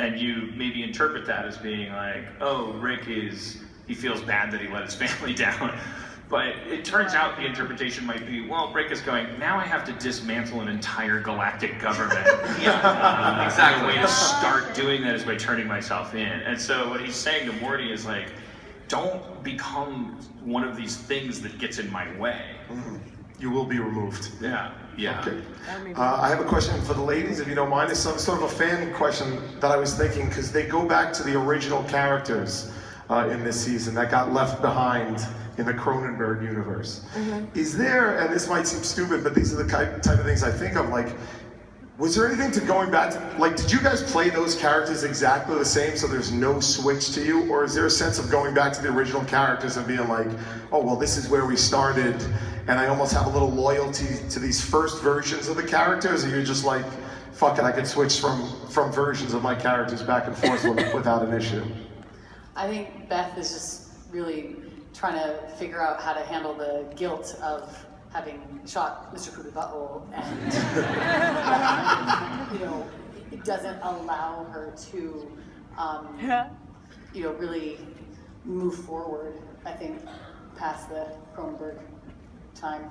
and you maybe interpret that as being like, oh, Rick he feels bad that he let his family down. But it turns out the interpretation might be, well, Rick is going, now I have to dismantle an entire galactic government. Exactly. The way to start doing that is by turning myself in. And so what he's saying to Morty is like, don't become one of these things that gets in my way. Mm-hmm. You will be removed. Yeah. Okay. I have a question for the ladies, if you don't mind. It's some sort of a fan question that I was thinking, because they go back to the original characters in this season that got left behind in the Cronenberg universe. Mm-hmm. Is there, and this might seem stupid, but these are the type of things I think of, like, was there anything to going back to, like, did you guys play those characters exactly the same so there's no switch to you? Or is there a sense of going back to the original characters and being like, oh, well, this is where we started, and I almost have a little loyalty to these first versions of the characters? Or you're just like, fuck it, I can switch from versions of my characters back and forth without an issue? I think Beth is just really trying to figure out how to handle the guilt of having shot Mr. Poopy Butthole, and it doesn't allow her to, really move forward. I think past the Cronenberg time.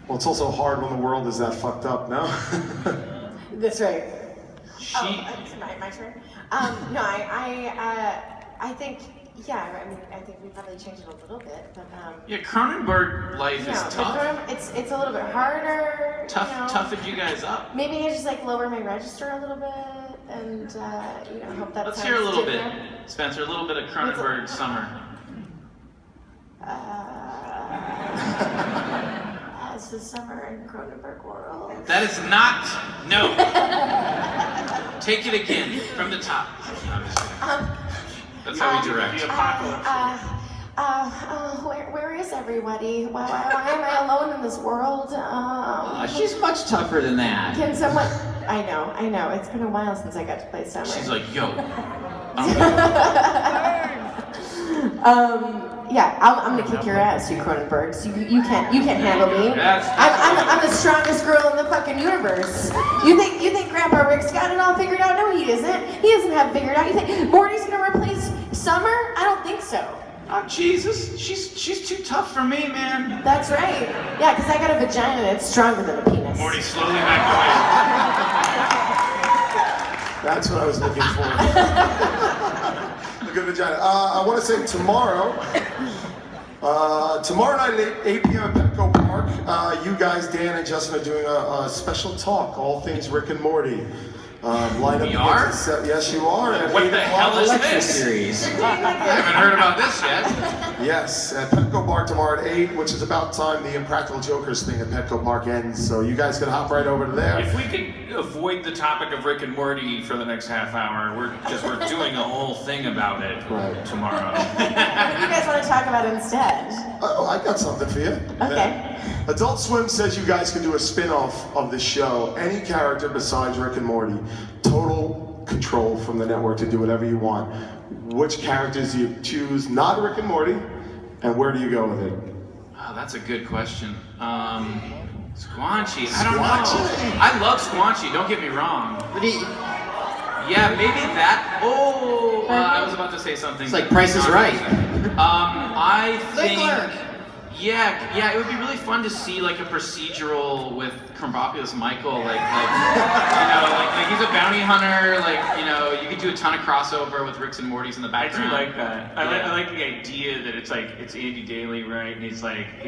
Well, it's also hard when the world is that fucked up, no? That's right. It's my turn. No, I think. Yeah, I mean, I think we probably changed it a little bit, but yeah, Cronenberg life is tough. It's a little bit harder. Toughened you guys up. Maybe I just like lower my register a little bit, and hope that. Let's hear a little bit, Spencer. A little bit of Cronenberg summer. It's the summer in Cronenberg world. That is not no. Take it again from the top. No, I'm just kidding. That's how we direct. The apocalypse. Where is everybody? Why am I alone in this world? She's much tougher than that. Can someone? I know. It's been a while since I got to play Summer. She's like, yo. Yeah, I'm gonna kick your ass, you Cronenbergs. You can't handle me. I'm the strongest girl in the fucking universe. You think Grandpa Rick's got it all figured out? No, he isn't. He doesn't have it figured out. You think Morty's gonna replace Summer? I don't think so. Oh Jesus, she's too tough for me, man. That's right. Yeah, because I got a vagina that's stronger than a penis. Morty slowly backed away. That's what I was looking for. Good vagina. I want to say tomorrow night at 8 p.m. at Petco Park, you guys, Dan and Justin, are doing a special talk, all things Rick and Morty. Line up. We are? Yes, you are. What the hell is this? Series. I haven't heard about this yet. Yes, at Petco Park tomorrow at 8, which is about time the Impractical Jokers thing at Petco Park ends. So you guys can hop right over to there. If we could avoid the topic of Rick and Morty for the next half hour, we're doing a whole thing about it tomorrow. What do you guys want to talk about instead? Oh, I got something for you. Okay. Adult Swim says you guys can do a spin-off of the show. Any character besides Rick and Morty. Total control from the network to do whatever you want. Which characters do you choose? Not Rick and Morty, and where do you go with it? Oh, that's a good question. Squanchy. I don't know. I love Squanchy. Don't get me wrong. Yeah, maybe that. Oh, I was about to say something. It's like Price is Right. I think. Yeah, it would be really fun to see like a procedural with Krampopoulos Michael, like he's a bounty hunter, you could do a ton of crossover with Ricks and Morty's in the background. I do like that. I like the idea that it's Andy Daly, right? And he's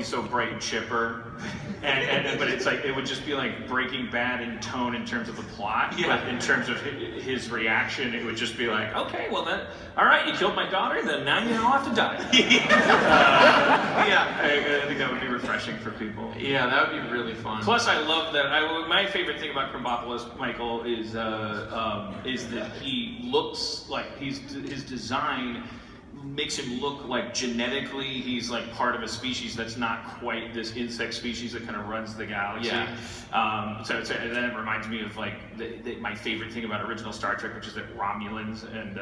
so bright and chipper, but it's like it would just be like Breaking Bad in tone in terms of the plot, but in terms of his reaction, it would just be like, okay, well then, all right, you killed my daughter, then now you all have to die. I think that would be refreshing for people. Yeah, that would be really fun. Plus, I love that. My favorite thing about Krampopoulos Michael is that he looks like his design makes him look like genetically he's like part of a species that's not quite this insect species that kind of runs the galaxy. Yeah. So then it reminds me of like my favorite thing about original Star Trek, which is that Romulans and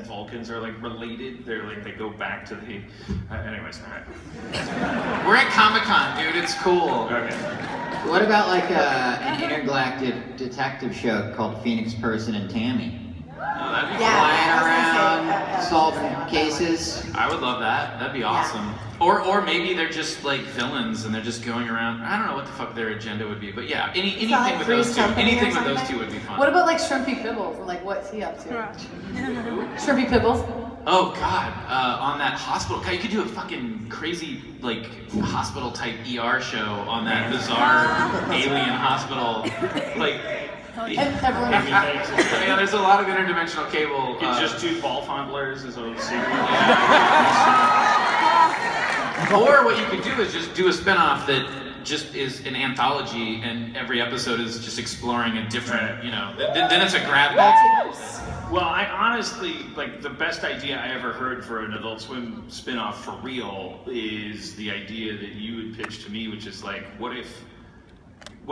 Vulcans are like related. They're like they go back to the. Anyways, all right. We're at Comic-Con, dude. It's cool. Okay. What about like an intergalactic detective show called Phoenix Person and Tammy? Oh, that'd be Flying I was around, gonna say, solving cases. I would love that. That'd be awesome. Or maybe they're just like villains and they're just going around. I don't know what the fuck their agenda would be, but yeah, anything like with Three's those two, Company or anything with those something? two would be fun. What about like Shrimpy Pibbles? And like, what's he up to? Shrimpy Pibbles? Oh god, on that hospital, God, you could do a fucking crazy like hospital type ER show on that bizarre alien hospital, like. And everyone. Yeah, there's a lot of interdimensional cable. You just do ball fondlers as a secret. Or what you could do is just do a spin-off that just is an anthology and every episode is just exploring a different, then it's a grab bag. Well, I honestly, like, the best idea I ever heard for an Adult Swim spin-off for real is the idea that you had pitched to me, which is like, what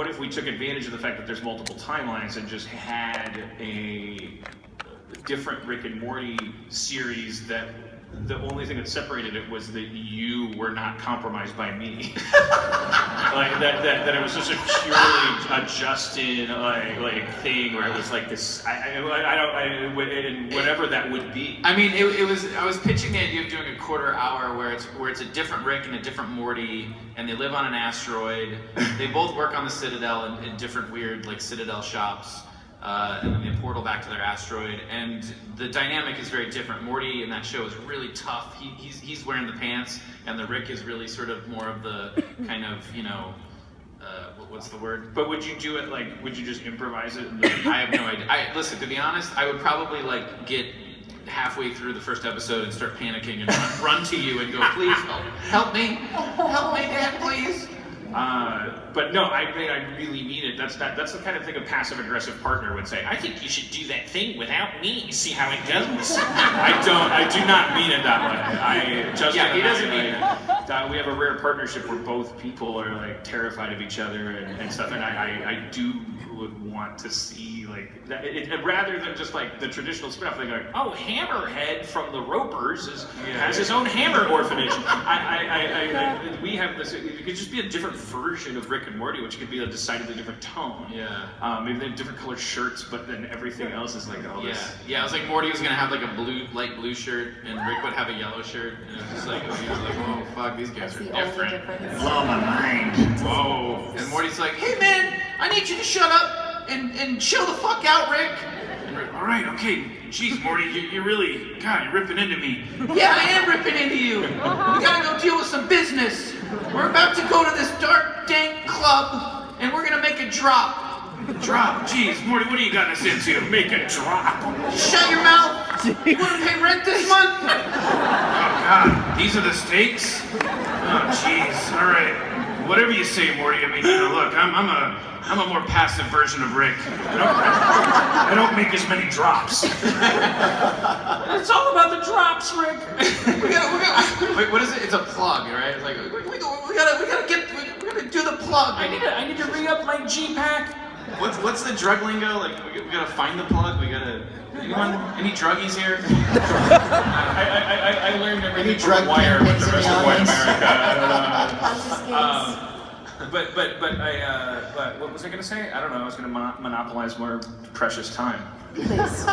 if we took advantage of the fact that there's multiple timelines and just had a different Rick and Morty series that the only thing that separated it was that you were not compromised by me. Like that it was just a purely a Justin like thing where it was like this. And whatever that would be. I mean, it was. I was pitching the idea of doing a quarter hour where it's a different Rick and a different Morty, and they live on an asteroid. They both work on the Citadel in different weird like Citadel shops. And then they portal back to their asteroid, and the dynamic is very different. Morty in that show is really tough. He's wearing the pants, and the Rick is really sort of more of the kind of what's the word? But would you do it like? Would you just improvise it? I have no idea. Listen, to be honest, I would probably like get halfway through the first episode and start panicking and run to you and go, please help me, Dad, please. But no, I really mean it. That's the kind of thing a passive-aggressive partner would say. I think you should do that thing without me. See how it goes. I do not mean it that way. He doesn't mean it. We have a rare partnership where both people are like terrified of each other and stuff. And I do would want to see like that, rather than just like the traditional spin-off thing, like, oh, Hammerhead from the Ropers has his own hammer orphanage. We have this. It could just be a different version of Rick and Morty, which could be a decidedly different tone. Yeah. Maybe they have different colored shirts, but then everything else is like all this. Yeah. I was like, Morty was gonna have like a light blue shirt, and Rick would have a yellow shirt, and it was just like, oh fuck, these guys are different. Blow my mind. Whoa. And Morty's like, hey man, I need you to shut up and chill the fuck out, Rick. And Rick, all right, okay. Jeez, Morty, you're really, God, you're ripping into me. Yeah, I am ripping into you. We gotta go deal with some business. We're about to go to this dark, dank club, and we're gonna make a drop. Drop? Jeez, Morty, what are you gotten us into? Make a drop. Shut your mouth. You wanna pay rent this month? Oh, God, these are the stakes? Oh, jeez, all right. Whatever you say, Morty. I mean, look, I'm a more passive version of Rick. I don't make as many drops. It's all about the drops, Rick. we gotta, wait, what is it? It's a plug, right? It's like we gotta do the plug. I need to re-up my G-pack. What's the drug lingo? Like we gotta find the plug. We gotta. Any druggies here? I learned everything from Wire with the rest of white America. But what was I going to say? I don't know. I was going to monopolize more precious time. Please.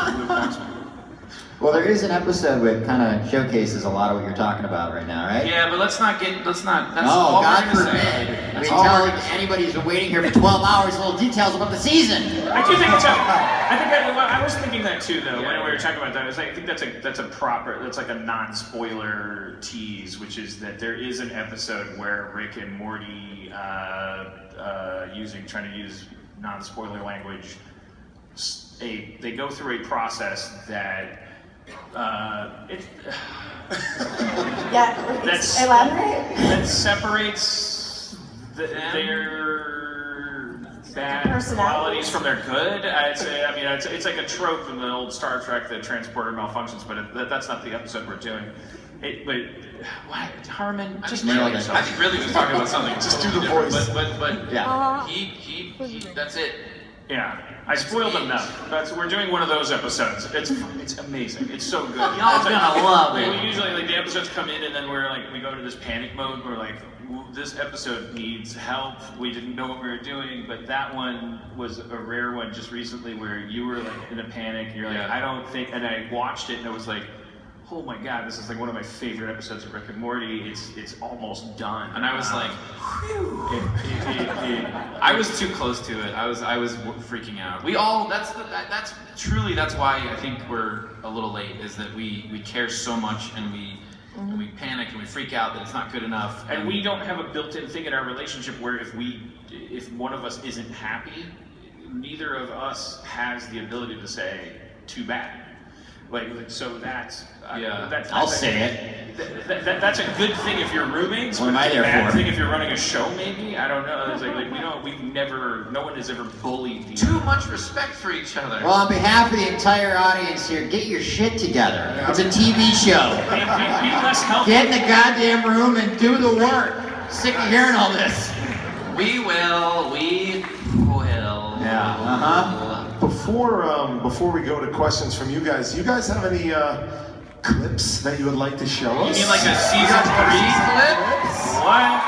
Well, there is an episode that kind of showcases a lot of what you're talking about right now, right? Yeah, but let's not. That's No, all God we're gonna forbid. say. I mean, tell anybody who's been waiting here for 12 hours little details about the season. I do think I was thinking that too, though. When we were talking about that, I think that's like a non-spoiler tease, which is that there is an episode where Rick and Morty, trying to use non-spoiler language, they go through a process that. Elaborate. That separates their bad Personalities. qualities from their good. I'd say, I mean, it's like a trope in the old Star Trek that transporter malfunctions, but that's not the episode we're doing. But why, Harmon? Just nail yourself. I think really was talking about something. Just do the different, voice. But Yeah. he that's it. Yeah, I spoiled enough. We're doing one of those episodes. It's amazing. It's so good. Y'all gonna love it. We usually like the episodes come in and then we go to this panic mode. We're like, this episode needs help. We didn't know what we were doing, but that one was a rare one just recently where you were like in a panic. And you're like, I don't think, and I watched it and it was like, oh my god, this is like one of my favorite episodes of Rick and Morty. It's almost done. And I was like, I was too close to it. I was freaking out. We all that's why I think we're a little late, is that we care so much and we panic and we freak out that it's not good enough. And we don't have a built-in thing in our relationship where if one of us isn't happy, neither of us has the ability to say too bad. Like so that's I'll say it. That's a good thing if you're roommates. What am I It's a there bad for? thing if you're running a show, maybe. I don't know. It's like no one has ever bullied the Too much respect for each other. Well, on behalf of the entire audience here, get your shit together. It's a TV show. Be less healthy. Get in the goddamn room and do the work. Sick of hearing all this. We will. Yeah. Uh-huh. Before we go to questions from you guys have any clips that you would like to show us? You mean like a season 3 clip? What?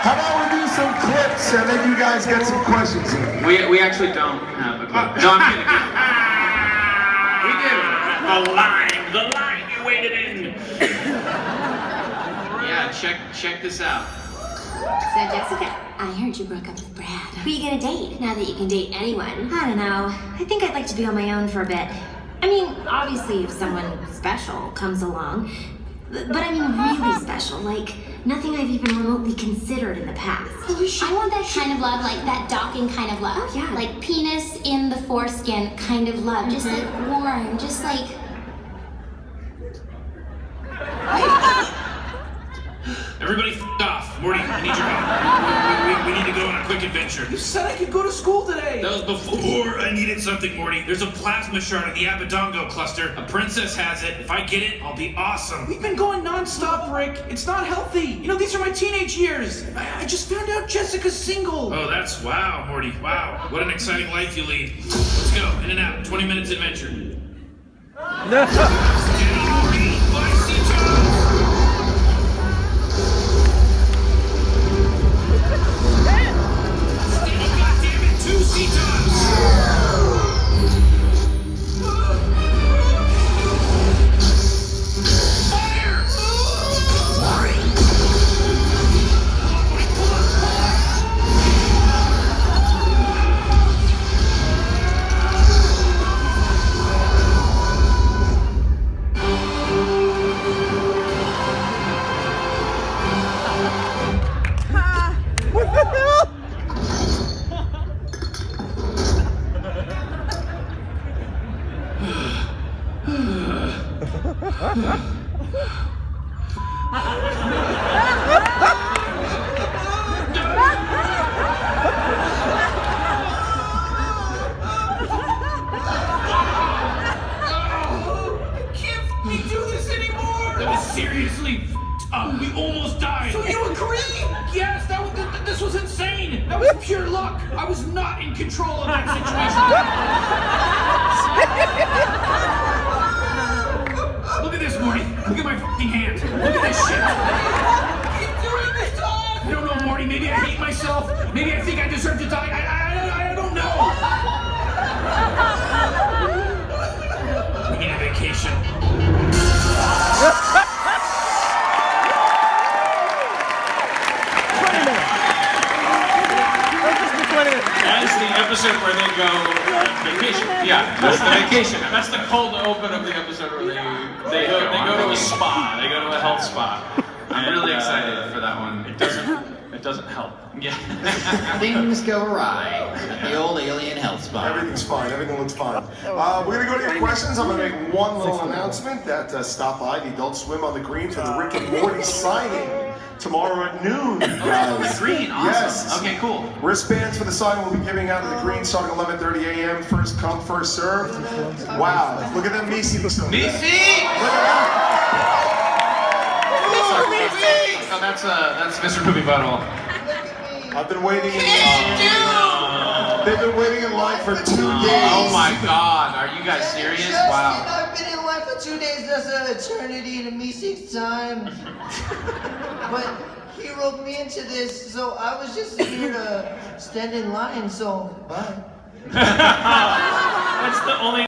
How about we do some clips and then you guys get some questions in? We actually don't have a clip. No, I'm kidding. We do. The line you waited in. Yeah, check this out. So Jessica, I heard you broke up with Brad. Who are you gonna date now that you can date anyone? I don't know. I think I'd like to be on my own for a bit. I mean, obviously if someone special comes along, but I mean really special, like nothing I've even remotely considered in the past. I want that kind of love, like that docking kind of love. Oh, yeah. Like penis in the foreskin kind of love. Just like warm, just like... Everybody off. Morty, I need your help. We need to go on a quick adventure. You said I could go to school today. That was before I needed something, Morty. There's a plasma shard in the Abadongo cluster. A princess has it. If I get it, I'll be awesome. We've been going non-stop, Rick. It's not healthy. You know, these are my teenage years. I just found out Jessica's single. Oh, that's wow, Morty. Wow. What an exciting life you lead. Let's go. In and out. 20 minutes adventure. Steady, Morty. Bicycle. Two seatons! Fire! What the hell? We do this anymore! That was seriously up. We almost died. So you agree? Yes, this was insane. That was pure luck. I was not in control of that situation. Look at this, Morty. Look at my fucking hand. Look at this shit. Keep doing this to us. I don't know, Morty. Maybe I hate myself. Maybe I think I deserve to die. I don't know. We need a vacation. That's the episode where they go on vacation. Yeah, that's the vacation. That's the cold open of the episode where they go to a spa. They go to a health spa. I'm really excited for that one. It doesn't help. Yeah. Things go awry at the old alien health spa. Everything's fine. Everything looks fine. We're going to go to your questions. I'm going to make one little announcement that stop by the Adult Swim on the Green for the Rick and Morty signing tomorrow at noon. The green, awesome. Yes. Okay, cool. Wristbands for the song we'll be giving out at the green starting 11:30 a.m. First come, first served. Wow, look at them Misi. Look at that. Oh, that's Mr. Poopy Butthole. I've been waiting in line. They've been waiting in line for 2 days. Oh my God, are you guys serious? Wow. I've been in line for 2 days. That's an eternity to me 6 time. But he roped me into this, so I was just here to stand in line. So bye. That's the only